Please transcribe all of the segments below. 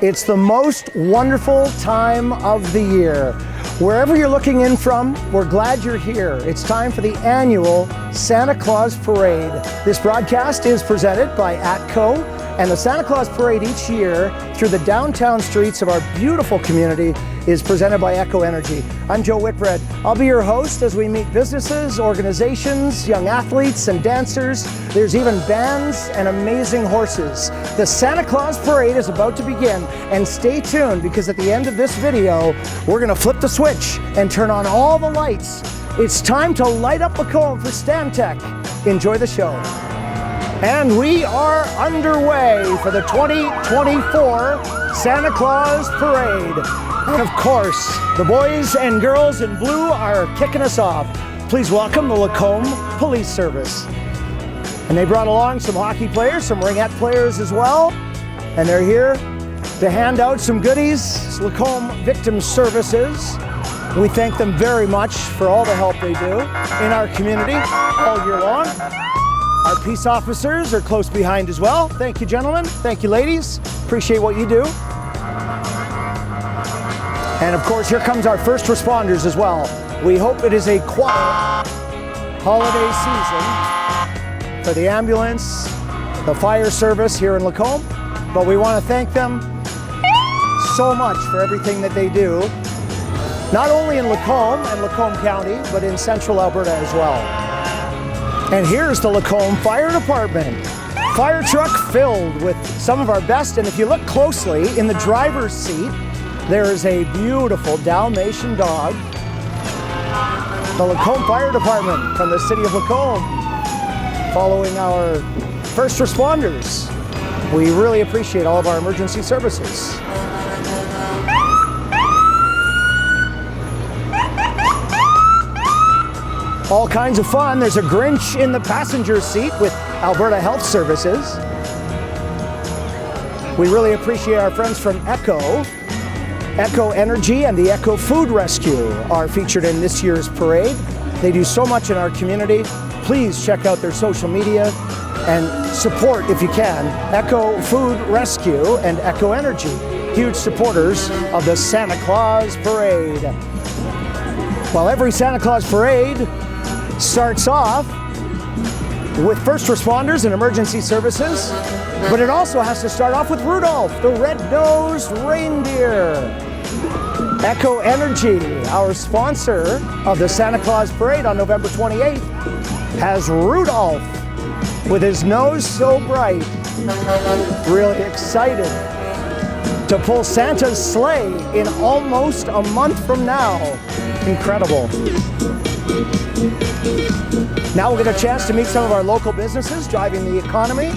It's the most wonderful time of the year. Wherever you're looking in from, we're glad you're here. It's time for the annual Santa Claus Parade. This broadcast is presented by ATCO, and the Santa Claus Parade each year through the downtown streets of our beautiful community is presented by Echo Energy. I'm Joe Whitbread. I'll be your host as we meet businesses, organizations, young athletes and dancers. There's even bands and amazing horses. The Santa Claus Parade is about to begin, and stay tuned because at the end of this video, we're gonna flip the switch and turn on all the lights. It's time to light up Lacombe for Stantec. Enjoy the show. And we are underway for the 2024 Santa Claus Parade. And of course, the boys and girls in blue are kicking us off. Please welcome the Lacombe Police Service. And they brought along some hockey players, some ringette players as well. And they're here to hand out some goodies. Lacombe Victim Services. We thank them very much for all the help they do in our community all year long. Our peace officers are close behind as well. Thank you, gentlemen. Thank you, ladies. Appreciate what you do. And of course, here comes our first responders as well. We hope it is a quiet holiday season for the ambulance, the fire service here in Lacombe. But we want to thank them so much for everything that they do, not only in Lacombe and Lacombe County, but in central Alberta as well. And here's the Lacombe Fire Department. Fire truck filled with some of our best, and if you look closely in the driver's seat, there is a beautiful Dalmatian dog. The Lacombe Fire Department from the city of Lacombe, following our first responders. We really appreciate all of our emergency services. All kinds of fun. There's a Grinch in the passenger seat with Alberta Health Services. We really appreciate our friends from Echo. Echo Energy and the Echo Food Rescue are featured in this year's parade. They do so much in our community. Please check out their social media and support, if you can, Echo Food Rescue and Echo Energy, huge supporters of the Santa Claus Parade. Well, every Santa Claus Parade starts off with first responders and emergency services, but it also has to start off with Rudolph, the red-nosed reindeer. Echo Energy, our sponsor of the Santa Claus Parade on November 28th, has Rudolph with his nose so bright. Really excited to pull Santa's sleigh in almost a month from now. Incredible. Now we'll get a chance to meet some of our local businesses driving the economy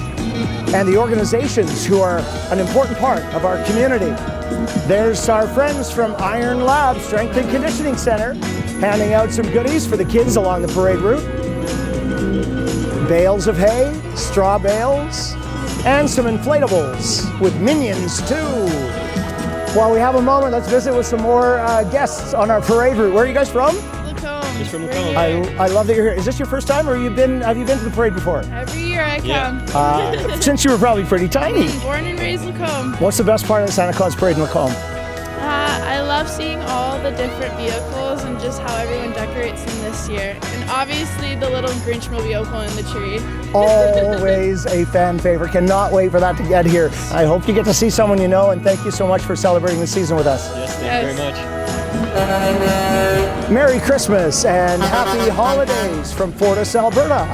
and the organizations who are an important part of our community. There's our friends from Iron Lab Strength and Conditioning Center handing out some goodies for the kids along the parade route. Bales of hay, straw bales, and some inflatables with minions too. While we have a moment, let's visit with some more guests on our parade route. Where are you guys from? Just from Lacombe. I love that you're here. Is this your first time, or have you been to the parade before? Every year I come. Since you were probably pretty tiny. Born and raised Lacombe. What's the best part of the Santa Claus Parade in Lacombe? I love seeing all the different vehicles and just how everyone decorates them this year. And obviously the little Grinch mobile pulling the tree. Always a fan favorite. Cannot wait for that to get here. I hope you get to see someone you know, and thank you so much for celebrating the season with us. Yes, thank you very much. Merry Christmas and happy holidays from Fortis, Alberta,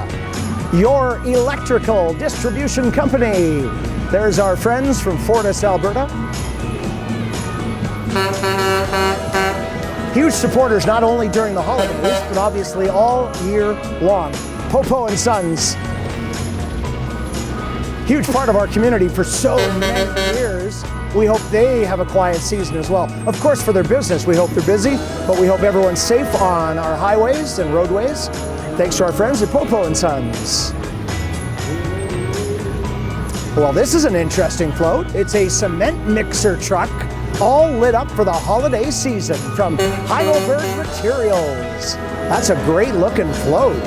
your electrical distribution company. There's our friends from Fortis, Alberta. Huge supporters not only during the holidays, but obviously all year long. Popo and Sons, huge part of our community for so many years. We hope they have a quiet season as well. Of course, for their business, we hope they're busy, but we hope everyone's safe on our highways and roadways. Thanks to our friends at Popo and Sons. Well, this is an interesting float. It's a cement mixer truck, all lit up for the holiday season from Heidelberg Materials. That's a great looking float.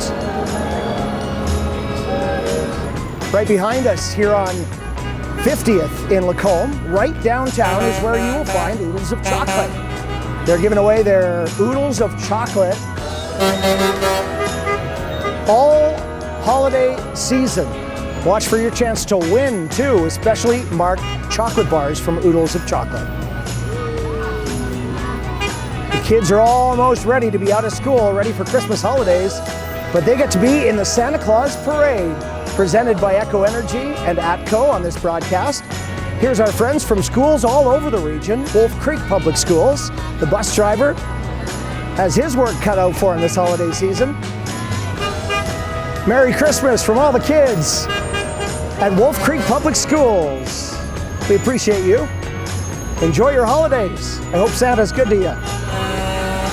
Right behind us here on 50th in Lacombe. Right downtown is where you will find Oodles of Chocolate. They're giving away their Oodles of Chocolate all holiday season. Watch for your chance to win too, especially marked chocolate bars from Oodles of Chocolate. The kids are almost ready to be out of school, ready for Christmas holidays, but they get to be in the Santa Claus Parade, presented by Echo Energy and ATCO on this broadcast. Here's our friends from schools all over the region. Wolf Creek Public Schools, the bus driver, has his work cut out for him this holiday season. Merry Christmas from all the kids at Wolf Creek Public Schools. We appreciate you. Enjoy your holidays. I hope Santa's good to you.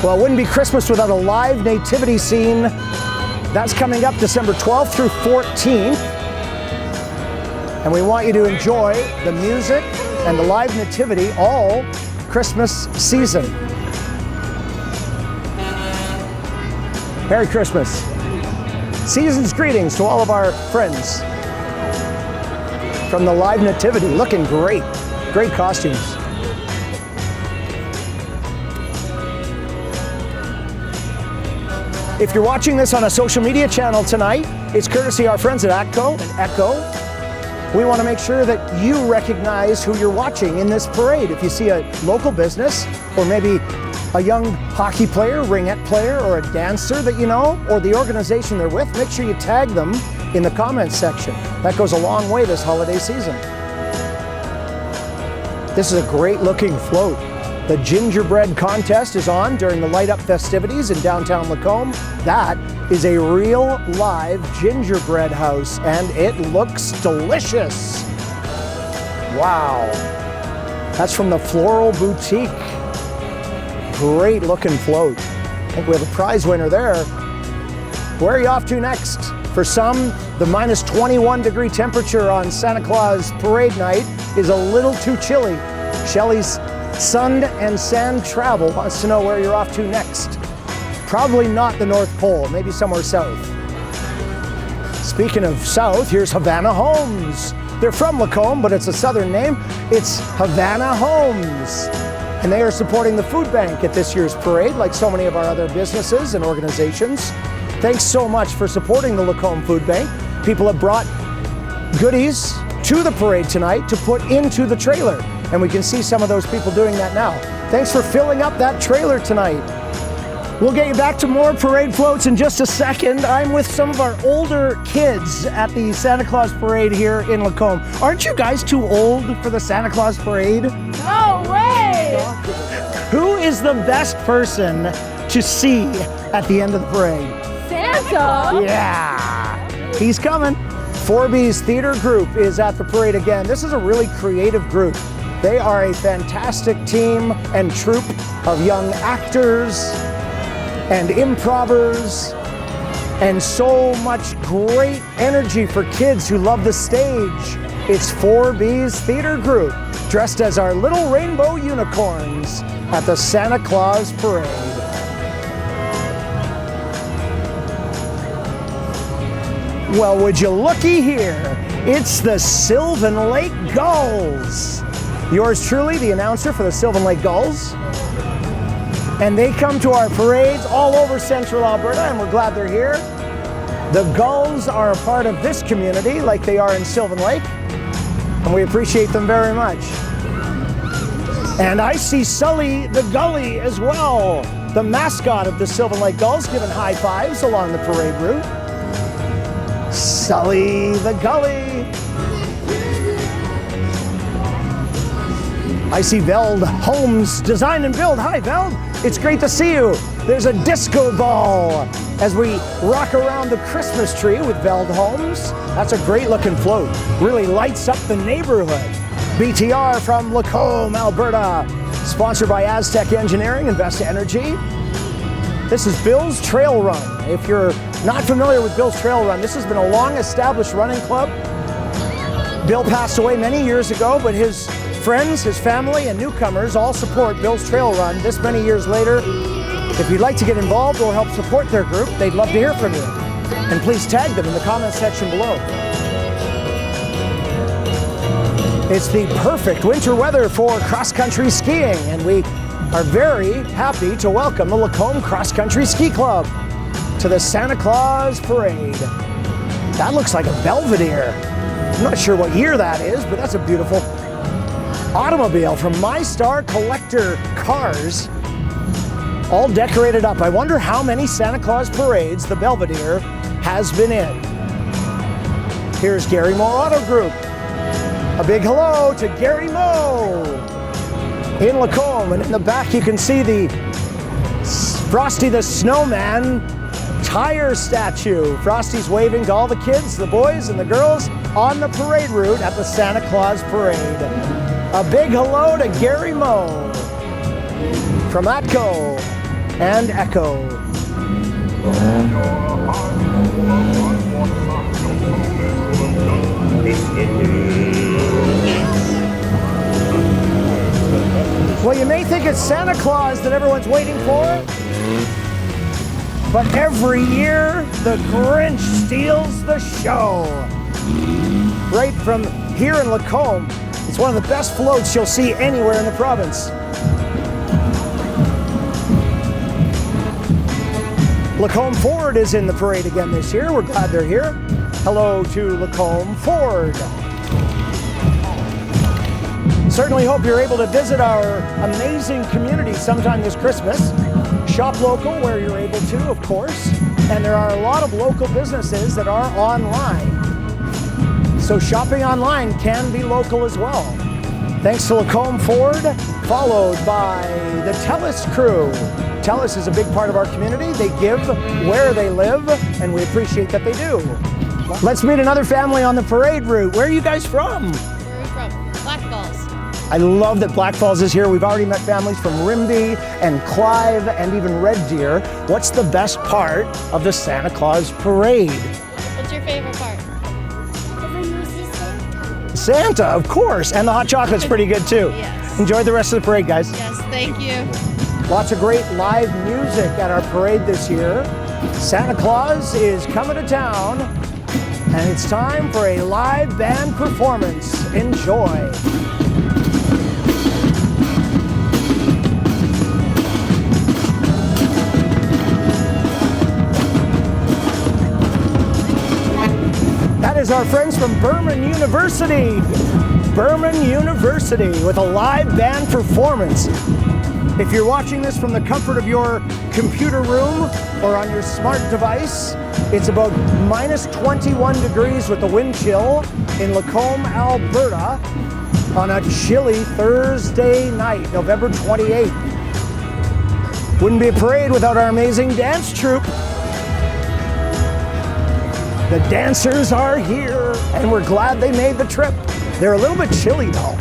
Well, it wouldn't be Christmas without a live nativity scene. That's coming up December 12th through 14th. And we want you to enjoy the music and the live nativity all Christmas season. Merry Christmas. Season's greetings to all of our friends from the live nativity. Looking great. Great costumes. If you're watching this on a social media channel tonight, it's courtesy our friends at ATCO and Echo. We want to make sure that you recognize who you're watching in this parade. If you see a local business or maybe a young hockey player, ringette player, or a dancer that you know, or the organization they're with, make sure you tag them in the comments section. That goes a long way this holiday season. This is a great looking float. The gingerbread contest is on during the light up festivities in downtown Lacombe. That is a real live gingerbread house and it looks delicious. Wow. That's from the Floral Boutique. Great looking float. I think we have a prize winner there. Where are you off to next? For some, the minus 21 degree temperature on Santa Claus Parade night is a little too chilly. Shelley's Sun and Sand Travel wants to know where you're off to next. Probably not the North Pole, maybe somewhere south. Speaking of south, here's Havana Homes. They're from Lacombe, but it's a southern name. It's Havana Homes. And they are supporting the food bank at this year's parade, like so many of our other businesses and organizations. Thanks so much for supporting the Lacombe Food Bank. People have brought goodies to the parade tonight to put into the trailer. And we can see some of those people doing that now. Thanks for filling up that trailer tonight. We'll get you back to more parade floats in just a second. I'm with some of our older kids at the Santa Claus Parade here in Lacombe. Aren't you guys too old for the Santa Claus Parade? No way! Who is the best person to see at the end of the parade? Santa? Yeah, he's coming. 4B's theater group is at the parade again. This is a really creative group. They are a fantastic team and troupe of young actors and improvers and so much great energy for kids who love the stage. It's 4B's theater group dressed as our little rainbow unicorns at the Santa Claus Parade. Well, would you looky here? It's the Sylvan Lake Gulls. Yours truly, the announcer for the Sylvan Lake Gulls. And they come to our parades all over central Alberta, and we're glad they're here. The Gulls are a part of this community like they are in Sylvan Lake, and we appreciate them very much. And I see Sully the Gully as well, the mascot of the Sylvan Lake Gulls, giving high fives along the parade route. Sully the Gully. I see Veld Homes Design and Build. Hi, Veld. It's great to see you. There's a disco ball as we rock around the Christmas tree with Veld Homes. That's a great looking float. Really lights up the neighborhood. BTR from Lacombe, Alberta. Sponsored by Aztec Engineering and Vesta Energy. This is Bill's Trail Run. If you're not familiar with Bill's Trail Run, this has been a long established running club. Bill passed away many years ago, but his friends, his family, and newcomers all support Bill's Trail Run this many years later. If you'd like to get involved or help support their group, they'd love to hear from you. And please tag them in the comments section below. It's the perfect winter weather for cross-country skiing, and we are very happy to welcome the Lacombe Cross Country Ski Club to the Santa Claus Parade. That looks like a Belvedere. I'm not sure what year that is, but that's a beautiful automobile from My Star Collector Cars, all decorated up. I wonder how many Santa Claus parades the Belvedere has been in. Here's Gary Moore Auto Group. A big hello to Gary Moe in Lacombe, and in the back you can see the Frosty the Snowman tire statue. Frosty's waving to all the kids, the boys and the girls on the parade route at the Santa Claus Parade. A big hello to Gary Moe from Atco and Echo. Well, you may think it's Santa Claus that everyone's waiting for, but every year the Grinch steals the show. Right from here in Lacombe, it's one of the best floats you'll see anywhere in the province. Lacombe Ford is in the parade again this year. We're glad they're here. Hello to Lacombe Ford. Certainly hope you're able to visit our amazing community sometime this Christmas. Shop local where you're able to, of course. And there are a lot of local businesses that are online. So shopping online can be local as well. Thanks to Lacombe Ford, followed by the TELUS crew. TELUS is a big part of our community. They give where they live, and we appreciate that they do. Let's meet another family on the parade route. Where are you guys from? Where are we from? Black Falls. I love that Black Falls is here. We've already met families from Rimbey and Clive and even Red Deer. What's the best part of the Santa Claus Parade? What's your favorite part? Santa, of course, and the hot chocolate's pretty good too. Yes. Enjoy the rest of the parade, guys. Yes, thank you. Lots of great live music at our parade this year. Santa Claus is coming to town, and it's time for a live band performance. Enjoy. That is our friends from Burman University. Burman University with a live band performance. If you're watching this from the comfort of your computer room or on your smart device, it's about minus 21 degrees with the wind chill in Lacombe, Alberta on a chilly Thursday night, November 28th. Wouldn't be a parade without our amazing dance troupe. The dancers are here, and we're glad they made the trip. They're a little bit chilly though.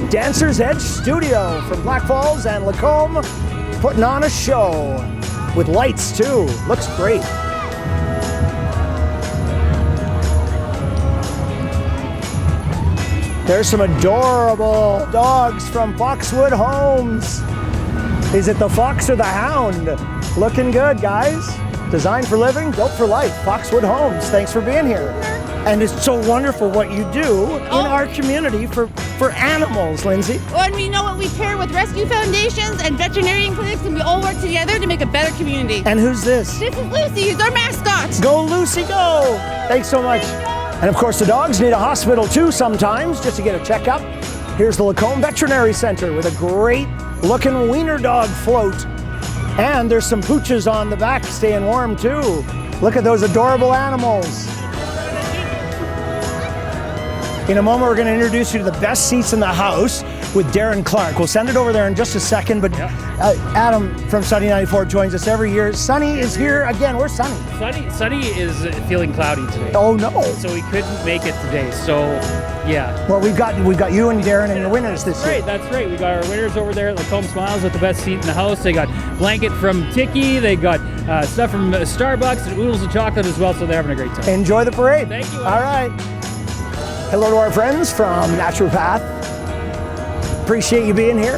Dancers Edge Studio from Black Falls and Lacombe putting on a show with lights too. Looks great. There's some adorable dogs from Foxwood Homes. Is it the fox or the hound? Looking good, guys. Designed for living, built for life. Foxwood Homes, thanks for being here. And it's so wonderful what you do in our community for animals, Lindsay. When we know what we pair with rescue foundations and veterinarian clinics, and we all work together to make a better community. And who's this? This is Lucy, who's our mascot. Go Lucy, go! Thanks so much. And of course the dogs need a hospital too sometimes, just to get a checkup. Here's the Lacombe Veterinary Center with a great looking wiener dog float. And there's some pooches on the back staying warm too. Look at those adorable animals. In a moment, we're going to introduce you to the best seats in the house with Darren Clark. We'll send it over there in just a second, but Adam from Sunny 94 joins us every year. Sunny is here again. Where's Sunny? Sunny is feeling cloudy today. Oh no! So he couldn't make it today. So yeah. Well, we've got you and Darren and your winners this year. Right, that's right. We got our winners over there at Lacombe Smiles with the best seat in the house. They got blanket from Tiki. They got stuff from Starbucks and oodles of chocolate as well. So they're having a great time. Enjoy the parade. Thank you. All right. Hello to our friends from Naturopath. Appreciate you being here.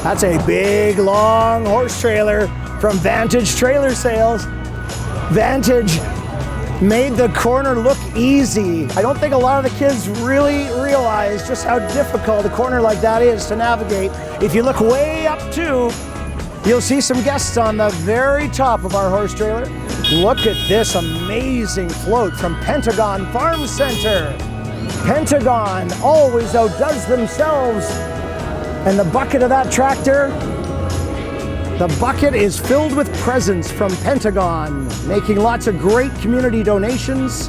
That's a big, long horse trailer from Vantage Trailer Sales. Vantage made the corner look easy. I don't think a lot of the kids really realize just how difficult a corner like that is to navigate. If you look way up too, you'll see some guests on the very top of our horse trailer. Look at this amazing float from Pentagon Farm Center. Pentagon always outdoes themselves. And the bucket of that tractor, the bucket is filled with presents from Pentagon, making lots of great community donations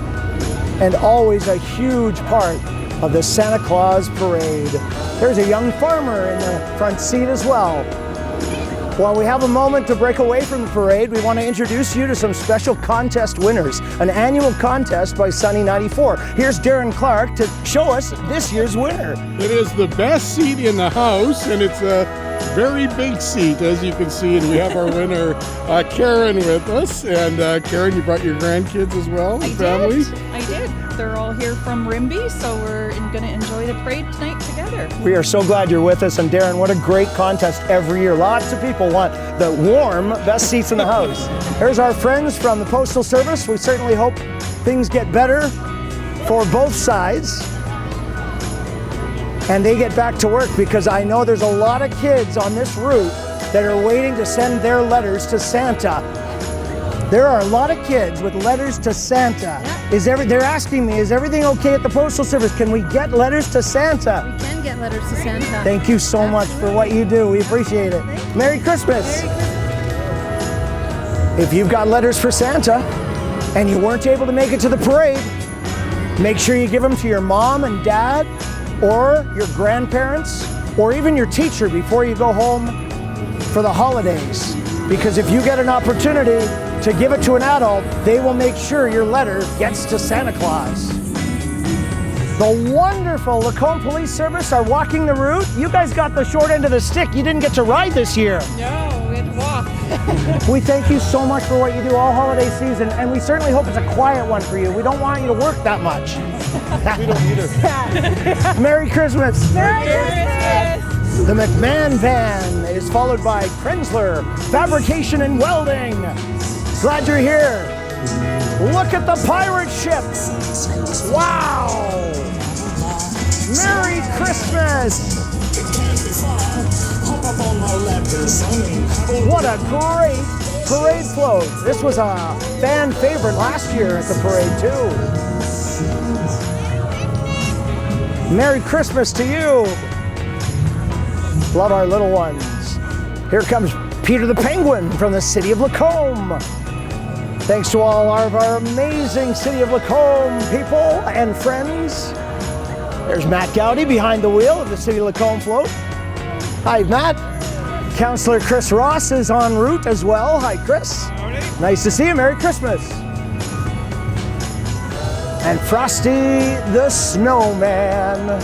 and always a huge part of the Santa Claus parade. There's a young farmer in the front seat as well. While we have a moment to break away from the parade, we want to introduce you to some special contest winners, an annual contest by Sunny 94. Here's Darren Clark to show us this year's winner. It is the best seat in the house, and it's a very big seat, as you can see, and we have our winner, Karen, with us. And Karen, you brought your grandkids as well, family? I did. They're all here from Rimbey, so we're going to enjoy the parade tonight together. We are so glad you're with us, and Darren, what a great contest every year. Lots of people want the warm, best seats in the house. There's our friends from the Postal Service. We certainly hope things get better for both sides. And they get back to work, because I know there's a lot of kids on this route that are waiting to send their letters to Santa. There are a lot of kids with letters to Santa. They're asking me, is everything okay at the Postal Service? Can we get letters to Santa? We can get letters to Santa. Thank you so much for what you do. We appreciate it. Merry Christmas. If you've got letters for Santa and you weren't able to make it to the parade, make sure you give them to your mom and dad, or your grandparents, or even your teacher before you go home for the holidays. Because if you get an opportunity to give it to an adult, they will make sure your letter gets to Santa Claus. The wonderful Lacombe Police Service are walking the route. You guys got the short end of the stick. You didn't get to ride this year. No, we had to walk. We thank you so much for what you do all holiday season, and we certainly hope it's a quiet one for you. We don't want you to work that much. We don't either. Merry Christmas. Merry Christmas! The McMahon van is followed by Krenzler Fabrication and Welding. Glad you're here. Look at the pirate ship. Wow. Merry Christmas. What a great parade float. This was a fan favorite last year at the parade too. Merry Christmas to you. Love our little ones. Here comes Peter the Penguin from the city of Lacombe. Thanks to all of our amazing city of Lacombe people and friends. There's Matt Gowdy behind the wheel of the city of Lacombe float. Hi, Matt. Councillor Chris Ross is en route as well. Hi, Chris. Howdy. Nice to see you. Merry Christmas. And Frosty the Snowman.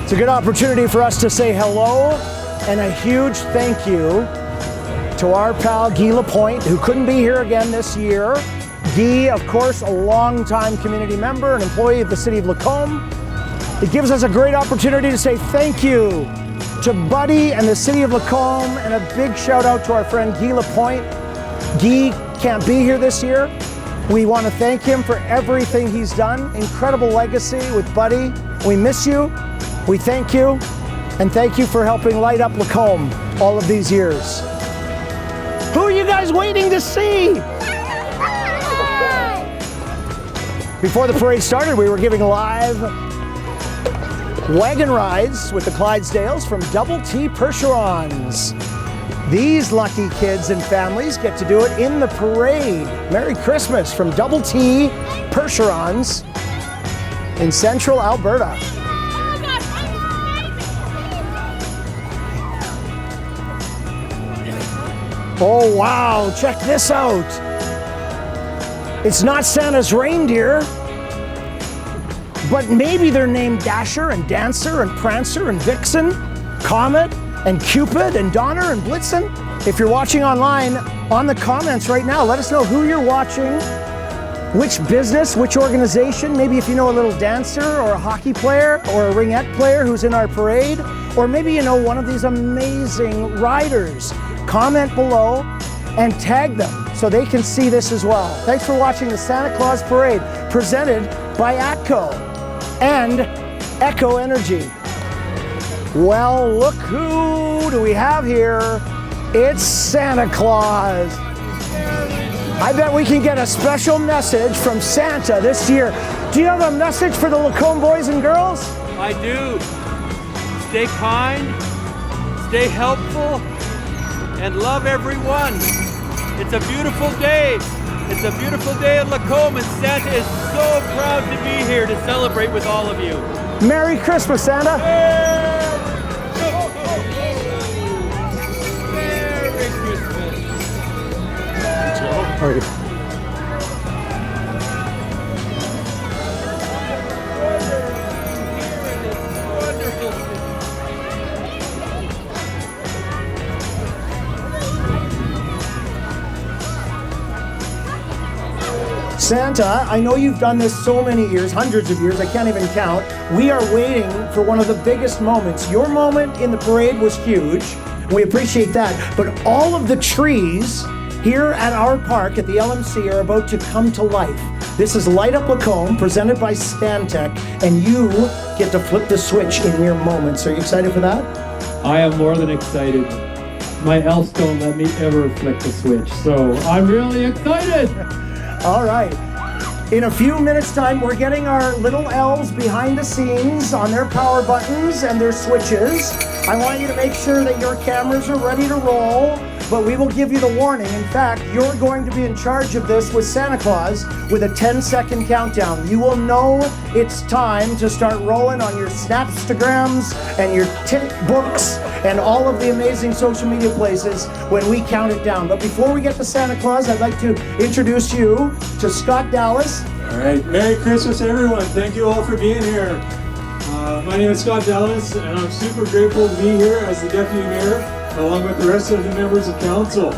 It's a good opportunity for us to say hello and a huge thank you to our pal Guy Lapointe, who couldn't be here again this year. Guy, of course, a longtime community member, an employee of the city of Lacombe. It gives us a great opportunity to say thank you to Buddy and the city of Lacombe, and a big shout out to our friend Guy Lapointe. Guy can't be here this year. We want to thank him for everything he's done. Incredible legacy with Buddy. We miss you. We thank you, and thank you for helping light up Lacombe all of these years. Who are you guys waiting to see? Before the parade started, we were giving live wagon rides with the Clydesdales from Double T Percherons. These lucky kids and families get to do it in the parade. Merry Christmas from Double T Percherons in central Alberta. Oh wow, check this out. It's not Santa's reindeer, but maybe they're named Dasher and Dancer and Prancer and Vixen, Comet and Cupid and Donner and Blitzen. If you're watching online, on the comments right now, let us know who you're watching which business, which organization, maybe if you know a little dancer or a hockey player or a ringette player who's in our parade, or maybe you know one of these amazing riders, comment below and tag them so they can see this as well. Thanks for watching the Santa Claus Parade presented by ATCO and Echo Energy. Well, look who do we have here. It's Santa Claus. I bet we can get a special message from Santa this year. Do you have a message for the Lacombe boys and girls? I do. Stay kind, stay helpful, and love everyone. It's a beautiful day. It's a beautiful day in Lacombe, and Santa is so proud to be here to celebrate with all of you. Merry Christmas, Santa. Merry Christmas. How are you? Santa, I know you've done this so many years, hundreds of years, I can't even count. We are waiting for one of the biggest moments. Your moment in the parade was huge. We appreciate that. But all of the trees here at our park at the LMC are about to come to life. This is Light Up Lacombe, presented by Stantec, and you get to flip the switch in your moments. Are you excited for that? I am more than excited. My elves don't let me ever flick the switch, so I'm really excited. All right. In a few minutes' time, we're getting our little elves behind the scenes on their power buttons and their switches. I want you to make sure that your cameras are ready to roll, but we will give you the warning. In fact, you're going to be in charge of this with Santa Claus with a 10-second countdown. You will know it's time to start rolling on your Snapstagrams and your TikBooks and all of the amazing social media places when we count it down. But before we get to Santa Claus, I'd like to introduce you to Scott Dallas. All right, Merry Christmas, everyone. Thank you all for being here. My name is Scott Dallas, and I'm super grateful to be here as the Deputy Mayor, along with the rest of the members of Council.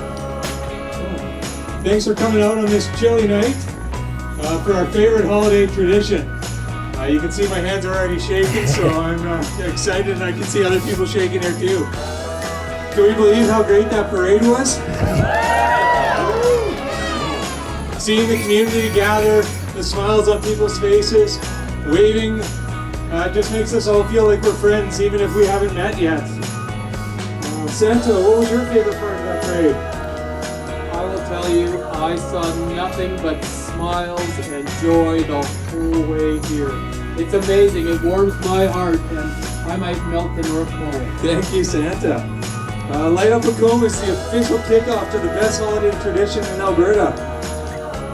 Thanks for coming out on this chilly night for our favorite holiday tradition. You can see my hands are already shaking, so I'm excited, and I can see other people shaking there too. Can we believe how great that parade was? Seeing the community gather, the smiles on people's faces, waving, just makes us all feel like we're friends, even if we haven't met yet. Santa, what was your favorite part of that parade? I will tell you, I saw nothing but smiles and joy the whole way here. It's amazing. It warms my heart, and I might melt the North Pole. Thank you, Santa. Light Up Lacombe is the official kickoff to the best holiday tradition in Alberta.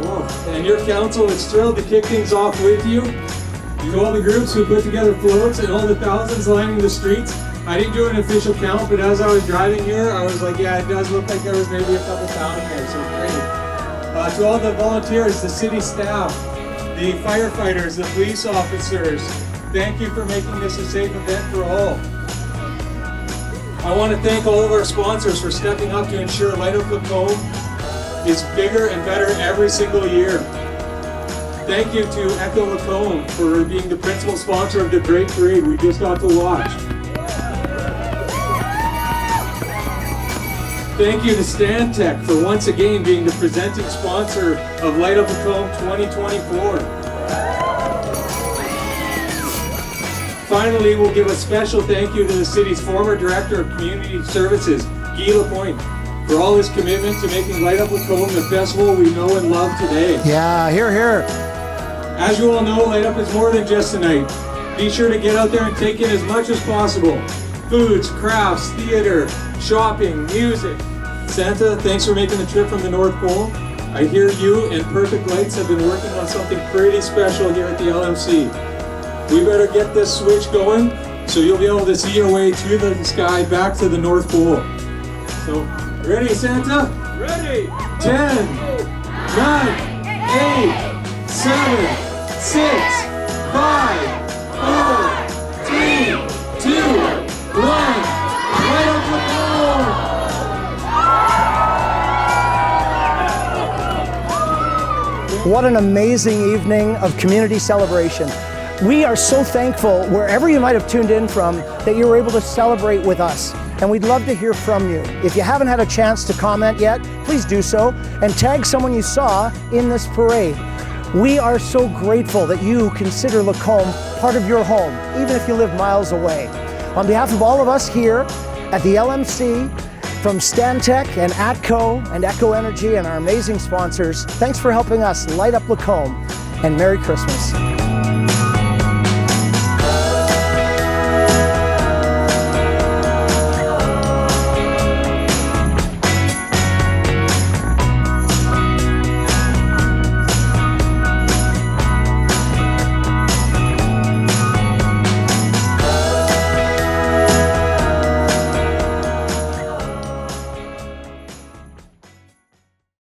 Oh, and your council is thrilled to kick things off with you. To all the groups who put together floats and all the thousands lining the streets. I didn't do an official count, but as I was driving here, I was like, yeah, it does look like there was maybe a couple thousand here, so great. To all the volunteers, the city staff, the firefighters, the police officers, thank you for making this a safe event for all. I want to thank all of our sponsors for stepping up to ensure Light Up Lacombe is bigger and better every single year. Thank you to Echo Lacombe for being the principal sponsor of the great parade we just got to watch. Thank you to Stantec for once again being the presenting sponsor of Light Up Lacombe 2024. Finally, we'll give a special thank you to the city's former Director of Community Services, Guy Lapointe, for all his commitment to making Light Up Lacombe the festival we know and love today. Yeah, hear, hear. As you all know, Light Up is more than just a night. Be sure to get out there and take in as much as possible. Foods, crafts, theater, shopping, music. Santa, thanks for making the trip from the North Pole. I hear you and Perfect Lights have been working on something pretty special here at the LMC. We better get this switch going so you'll be able to see your way through the sky back to the North Pole. So, ready, Santa? Ready! 10, 9, 8, 7, 6, 5, 4, 3, 2, 1. Light Up Lacombe! What an amazing evening of community celebration. We are so thankful, wherever you might have tuned in from, that you were able to celebrate with us. And we'd love to hear from you. If you haven't had a chance to comment yet, please do so and tag someone you saw in this parade. We are so grateful that you consider Lacombe part of your home, even if you live miles away. On behalf of all of us here at the LMC, from Stantec and ATCO and Echo Energy and our amazing sponsors, thanks for helping us light up Lacombe, and Merry Christmas.